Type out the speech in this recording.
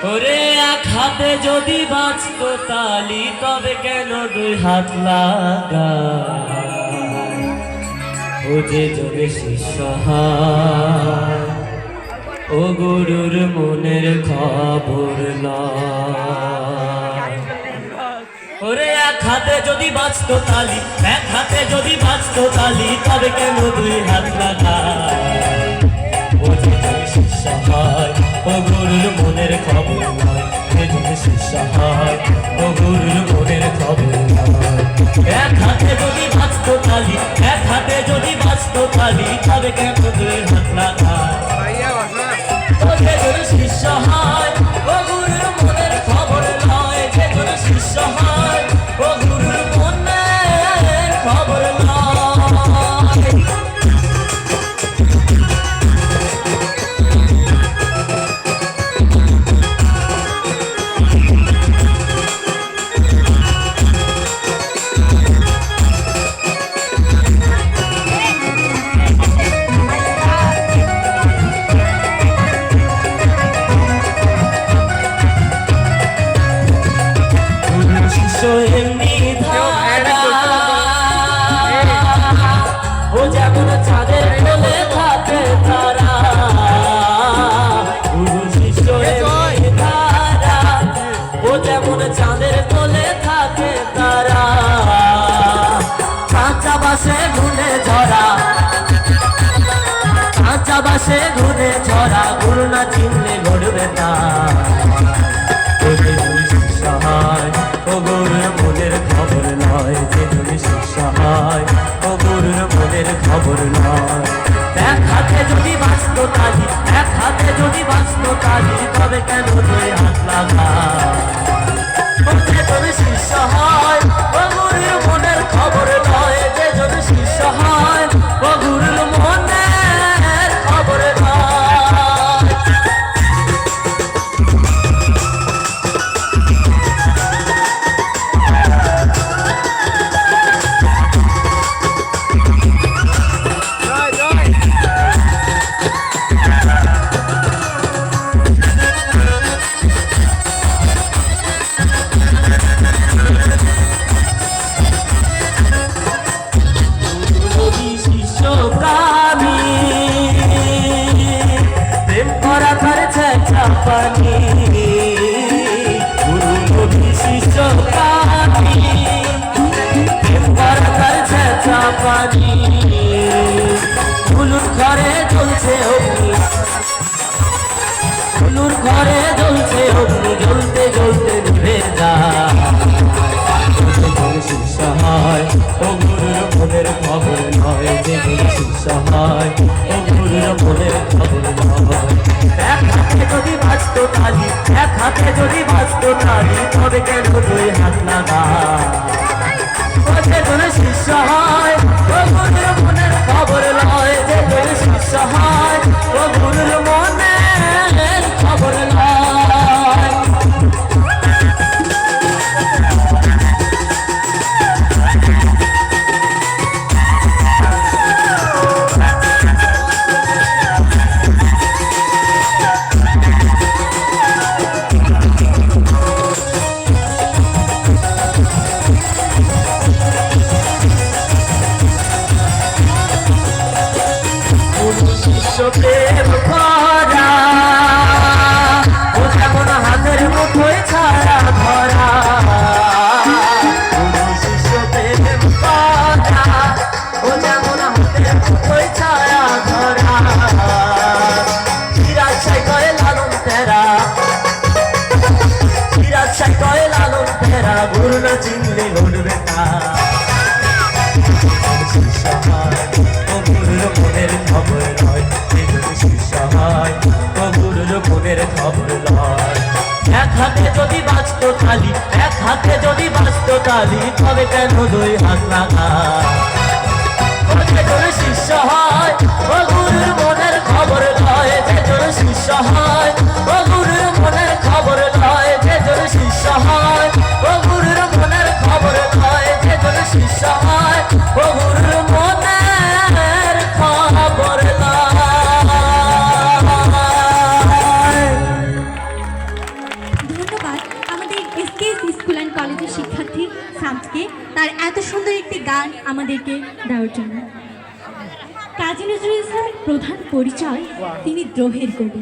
ওরে এক হাতে যদি বাঁচত তালি তবে কেন দুই হাত লাগা ও যে যোগে শিষ্য হয় ও গুরুর মনের খবর লয়। ওরে এক হাতে যদি বাঁচত তালি এক হাতে যদি বাঁচত তালি তবে কেন দুই হাত লাগা ও যে যোগে শিষ্য হয় ও গুরুর মনের খবর নয় যে যোগে শিষ্য হয় ও গুরুর মনের খবর নয়। এক হাতে যদি বাঁচত তালি এক হাতে যদি বাঁচত তালি তবে কেন দুই হাত লাগা ও যে যোগে শিষ্য হয় ও গুরুর মনের খবর নয় যে যোগে শিষ্য হয় ও গুরুর মনের খবর নয়। ও যেমন চাঁদের কোলে থাকে তারা গুরু শিষ্য ধারা ও যেমন চাঁদের কোলে থাকে তারা কাঁচা বাসে ঘুরে ঝরা কাঁচা বাসে ঘুরে ঝরা গুরু না চিনলে ঘটবে না ও গুরুর মনের খবর নয় যে তুমি শিষ্য হয় ও গুরুর মনের খবর নয়। এক হাতে যদি বাঁচত তালি এক হাতে যদি বাঁচত তালি তবে কেন দুই হাত লাগা ও যে তুমি শিষ্য হয় ও গুরুর মনের খবর নয় যে তুমি শিষ্য হয় ও গুরুর মনের খবর নয়। পানি গুরু নবী শিষ্য পানি ছেঁচা পানি ফুলুর ঘরে জ্বলছে অগ্নি ফুলুর ঘরে জ্বলছে অগ্নি জ্বলতে জ্বলতে নিভে যায় শিষ্য হয় ও গুরুর মনের খবর নয় যে গুরু শিষ্য হয় ও গুরুর মনের খবর নয়। এক হাতে যদি বাঁচত তালি এক হাতে যদি বাঁচত তালি তবে কেন দুই হাত লাগা ও যে গুরু শিষ্য হয় ও গুরুর মনের খবর নয় যে গুরু শিষ্য হয় ও গুরুর মনের খবর নয়। প্রেম করা ও যেমন হাতের মুঠোয় ছাড়া ধরা শিষ্য প্রেম করা ও যেমন হাতের মুঠোয় ছাড়া ধরা চিরাচ্ছাই করে লালন তেরা চিরাচ্ছাই করে লালন তেরা গুরু না চিনলে ঘটবে না শিষ্য হয় ও গুরুর মনের খবর নয় শিষ্য হয় ও গুরুর মনের খবর নয়। এক হাতে যদি বাঁচত তালি এক হাতে যদি বাঁচত তালি তবে কেন দুই হাত লাগা ও যে গুরু শিষ্য হয় ও গুরুর মনের খবর নয় যে গুরু শিষ্য হয় ও গুরুর মনের খবর নয় যে গুরু শিষ্য হয় ও গুরুর মনের খবর নয় যে গুরু শিষ্য হয় ও গুরুর মনের খবর নয়। এস স্কুল অ্যান্ড কলেজের শিক্ষার্থী শামসকে তার এত সুন্দর একটি গান আমাদেরকে দেওয়ার জন্য। কাজী নজরুল ইসলামের প্রধান পরিচয় তিনি দ্রোহের কবি।